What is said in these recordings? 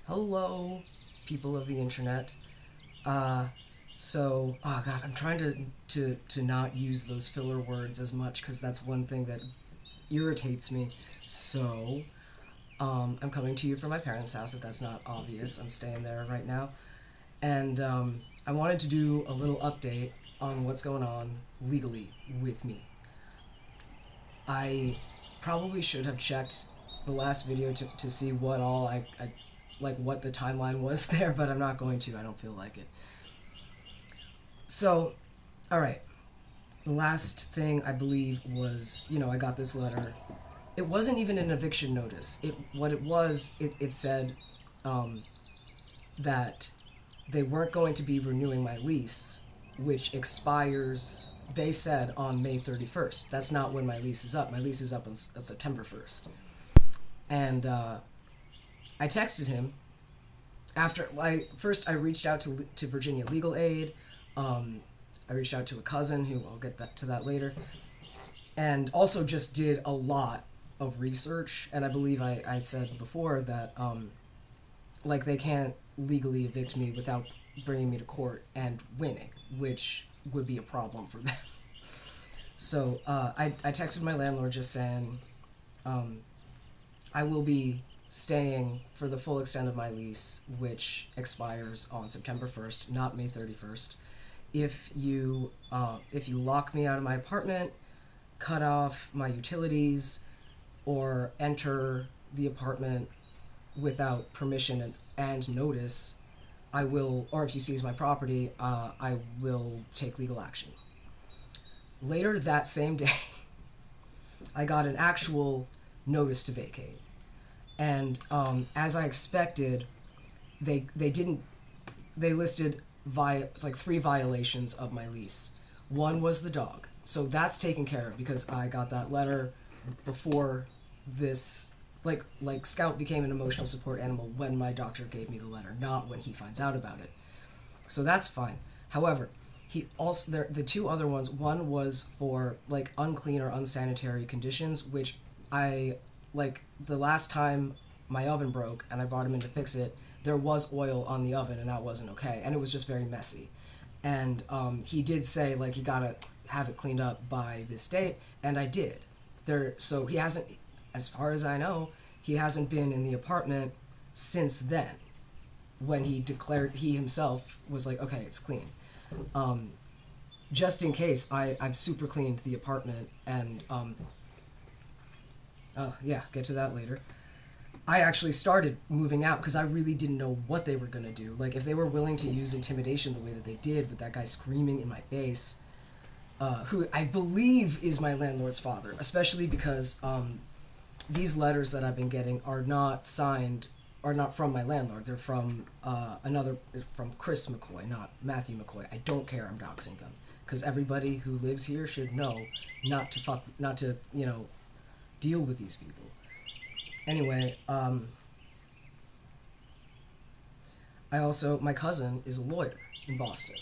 Hello, people of the internet. Oh God, I'm trying to not use those filler words as much because that's one thing that irritates me. I'm coming to you from my parents' house. If that's not obvious, I'm staying there right now, and I wanted to do a little update on what's going on legally with me. I probably should have checked the last video to see what all I like what the timeline was there, but I'm not going to. I don't feel like it. So, all right. The last thing I believe was, I got this letter. It wasn't even an eviction notice. It said that they weren't going to be renewing my lease, which expires, they said, on May 31st. That's not when my lease is up. My lease is up on September 1st. And I texted him after I reached out to Virginia Legal Aid. I reached out to a cousin who I'll get to that later, and also just did a lot of research. And I believe I said before that they can't legally evict me without bringing me to court and winning, which would be a problem for them. So I texted my landlord just saying I will be staying for the full extent of my lease, which expires on September 1st, not May 31st. If you lock me out of my apartment, cut off my utilities, or enter the apartment without permission and notice, I will, or if you seize my property, I will take legal action. Later that same day, I got an actual notice to vacate. And as I expected, they listed 3 violations of my lease. One was the dog, so that's taken care of because I got that letter before this. Scout became an emotional support animal when my doctor gave me the letter, not when he finds out about it. So that's fine. However, he also the 2 other ones. One was for unclean or unsanitary conditions, which I the last time my oven broke and I brought him in to fix it. There was oil on the oven and that wasn't okay, and it was just very messy. And he did say you gotta have it cleaned up by this date, and I did. So he hasn't, as far as I know, he hasn't been in the apartment since then. When he himself was like, okay, it's clean. Just in case, I've super cleaned the apartment, and get to that later. I actually started moving out because I really didn't know what they were going to do. If they were willing to use intimidation the way that they did with that guy screaming in my face, who I believe is my landlord's father, especially because these letters that I've been getting are not from my landlord. They're from from Chris McCoy, not Matthew McCoy. I don't care, I'm doxing them. Because everybody who lives here should know not to deal with these people. Anyway, my cousin is a lawyer in Boston,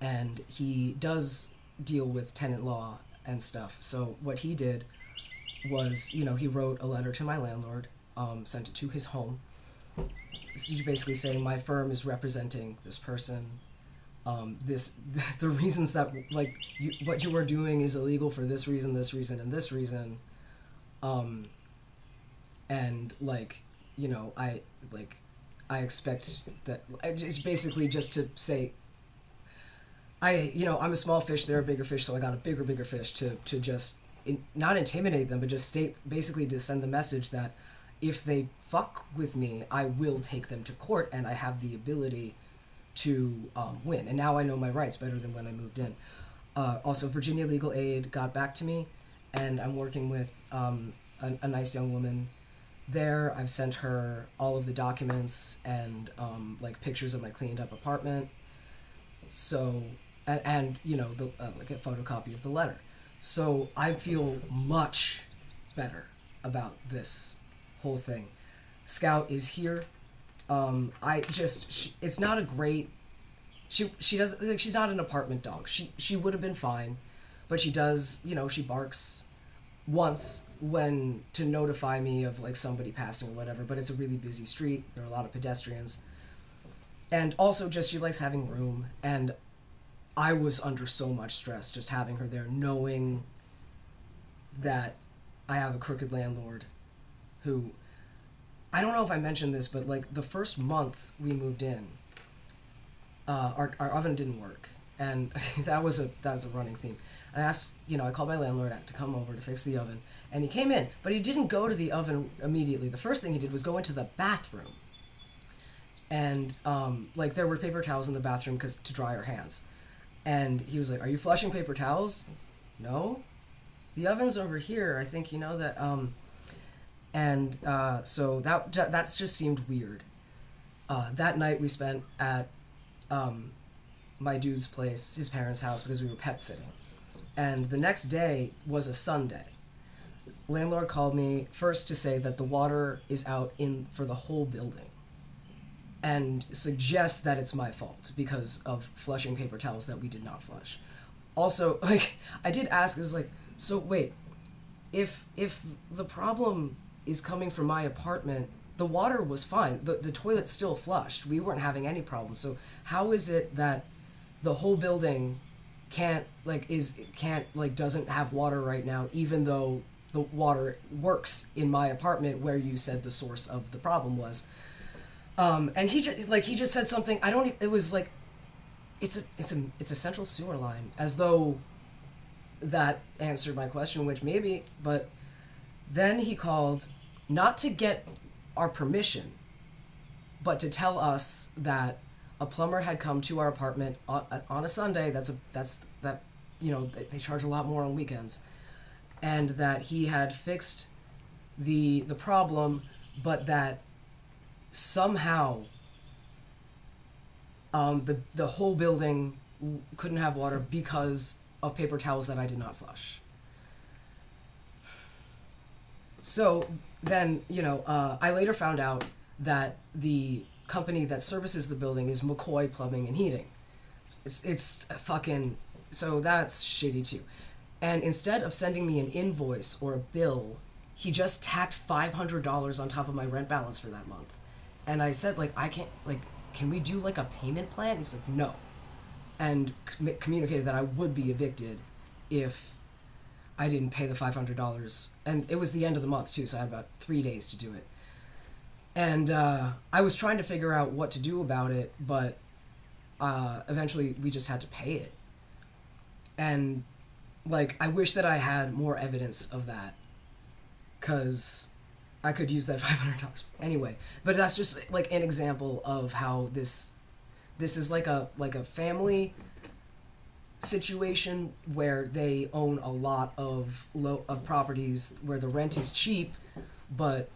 and he does deal with tenant law and stuff. So what he did was, he wrote a letter to my landlord, sent it to his home, basically saying my firm is representing this person. The reasons that what you are doing is illegal for this reason, and this reason. And I expect that it's basically just to say I'm a small fish, they're a bigger fish, so I got a bigger fish to just not intimidate them, but just basically to send the message that if they fuck with me, I will take them to court, and I have the ability to win. And now I know my rights better than when I moved in. Also, Virginia Legal Aid got back to me, and I'm working with a nice young woman there. I've sent her all of the documents and pictures of my cleaned up apartment. So and a photocopy of the letter. So I feel much better about this whole thing. Scout is here. It's not a great. She does she's not an apartment dog. She would have been fine, but she does she barks once when to notify me of like somebody passing or whatever, but it's a really busy street. There are a lot of pedestrians. And also just she likes having room, and I was under so much stress just having her there, knowing that I have a crooked landlord who, I don't know if I mentioned this, but like the first month we moved in, our oven didn't work, and that was a running theme. I asked, I called my landlord to come over to fix the oven, and he came in, but he didn't go to the oven immediately. The first thing he did was go into the bathroom, and like there were paper towels in the bathroom to dry our hands, and he was like, "Are you flushing paper towels?" No, the oven's over here. I think you know that. And so that's just seemed weird. That night we spent at my dude's place, his parents' house, because we were pet sitting. And the next day was a Sunday. Landlord called me first to say that the water is out for the whole building, and suggests that it's my fault because of flushing paper towels that we did not flush. Also, like, I did ask, it was like, so wait, if the problem is coming from my apartment, the water was fine. The toilet still flushed. We weren't having any problems. So how is it that the whole building doesn't have water right now, even though the water works in my apartment where you said the source of the problem was? And he just said something. It was like, it's a central sewer line, as though that answered my question, which maybe, but then he called not to get our permission, but to tell us that a plumber had come to our apartment on a Sunday. They charge a lot more on weekends, and that he had fixed the problem, but that somehow the whole building couldn't have water because of paper towels that I did not flush. So then, I later found out that the company that services the building is McCoy Plumbing and Heating. It's fucking, so that's shitty too. And instead of sending me an invoice or a bill, he just tacked $500 on top of my rent balance for that month. And I said, can we do like a payment plan? He's like, no. And communicated that I would be evicted if I didn't pay the $500. And it was the end of the month too, so I had about 3 days to do it. And I was trying to figure out what to do about it, but eventually we just had to pay it. And I wish that I had more evidence of that, because I could use that $500 anyway. But that's just an example of how this is like a family situation where they own a lot of properties where the rent is cheap, but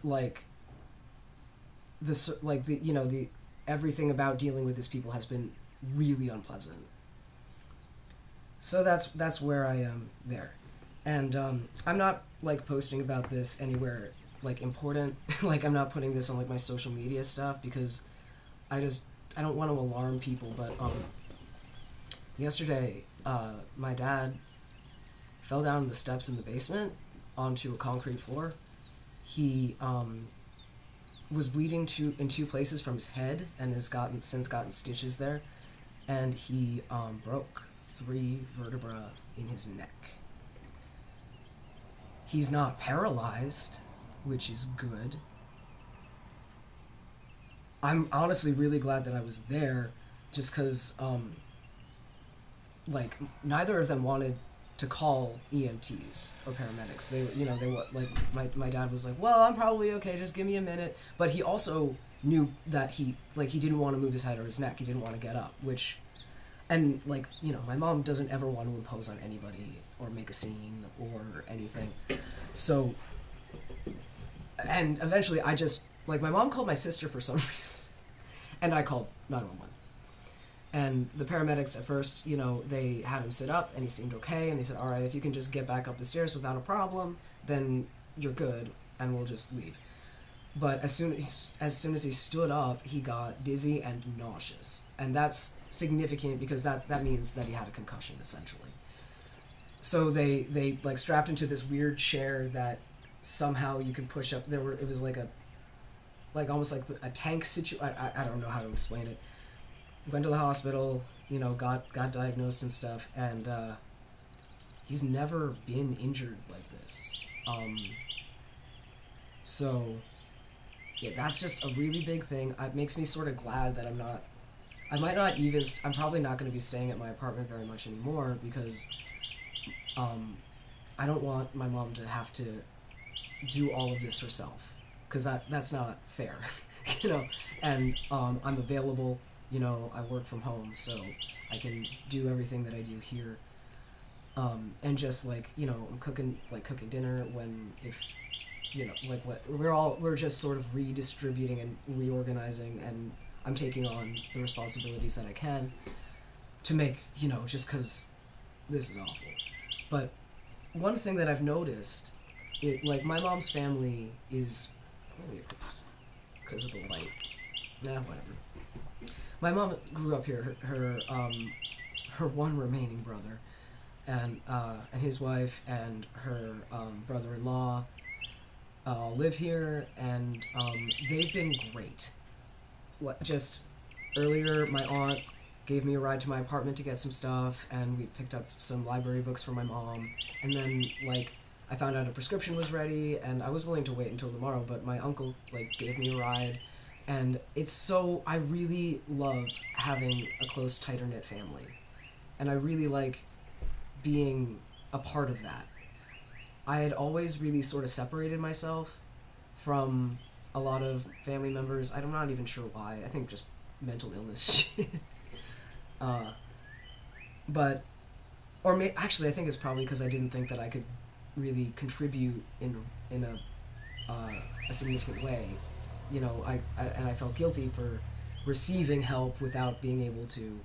the everything about dealing with these people has been really unpleasant. So that's where I am there. And I'm not posting about this anywhere important. I'm not putting this on my social media stuff because I don't want to alarm people. But yesterday my dad fell down the steps in the basement onto a concrete floor. He was bleeding in two places from his head and has since gotten stitches there, and he broke 3 vertebrae in his neck. He's not paralyzed, which is good. I'm honestly really glad that I was there, just because neither of them wanted to call EMTs or paramedics. My dad was like, well, I'm probably okay, just give me a minute. But he also knew that he didn't want to move his head or his neck. He didn't want to get up, and my mom doesn't ever want to impose on anybody or make a scene or anything. So, and eventually I just, my mom called my sister for some reason, and I called 911. And the paramedics at first, they had him sit up and he seemed okay, and they said, all right, if you can just get back up the stairs without a problem, then you're good and we'll just leave. But as soon as he stood up, he got dizzy and nauseous. And that's significant because that means that he had a concussion, essentially. So they like strapped into this weird chair that somehow you could push up. It was like almost like a tank I don't know how to explain it. Went to the hospital, got diagnosed and stuff, and he's never been injured like this. So yeah, that's just a really big thing. It makes me sort of glad that I'm probably not going to be staying at my apartment very much anymore, because I don't want my mom to have to do all of this herself, because that's not fair. And I'm available, I work from home, so I can do everything that I do here. And just I'm cooking dinner we're just sort of redistributing and reorganizing, and I'm taking on the responsibilities that I can to make, just because this is awful. But one thing that I've noticed, my mom's family is, because of the light. Whatever. My mom grew up here. Her one remaining brother, and his wife and her brother-in-law live here, and they've been great. Just earlier, my aunt gave me a ride to my apartment to get some stuff, and we picked up some library books for my mom, and then I found out a prescription was ready, and I was willing to wait until tomorrow, but my uncle gave me a ride, and I really love having a close, tighter-knit family, and I really like being a part of that. I had always really sort of separated myself from a lot of family members. I'm not even sure why. I think just mental illness shit. Actually, I think it's probably because I didn't think that I could really contribute in a significant way. I felt guilty for receiving help without being able to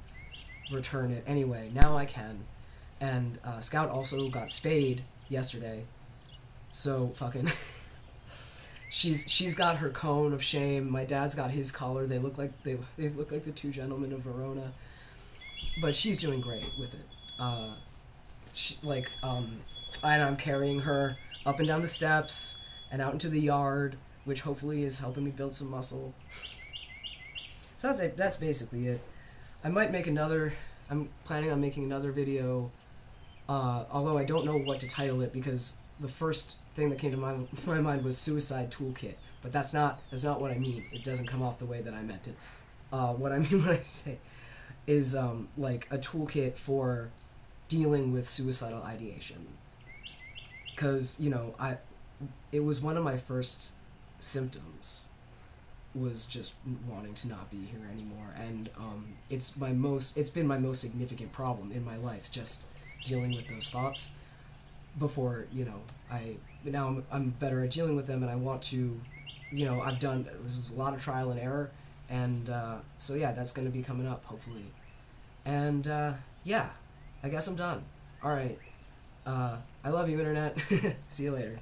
return it anyway. Now I can. And Scout also got spayed yesterday, so fucking she's got her cone of shame. My dad's got his collar. They look like the two gentlemen of Verona, but she's doing great with it. And I'm carrying her up and down the steps and out into the yard, which hopefully is helping me build some muscle. So that's basically it. I'm planning on making another video. Although I don't know what to title it, because the first thing that came to my mind was Suicide Toolkit, but that's not what I mean. It doesn't come off the way that I meant it. What I mean when I say is a toolkit for dealing with suicidal ideation, because it was one of my first symptoms, was just wanting to not be here anymore, and it's been my most significant problem in my life, just dealing with those thoughts. Before I'm better at dealing with them, and I want to, there's a lot of trial and error, and so yeah, that's going to be coming up hopefully, and yeah, I guess I'm done. All right, I love you, internet. See you later.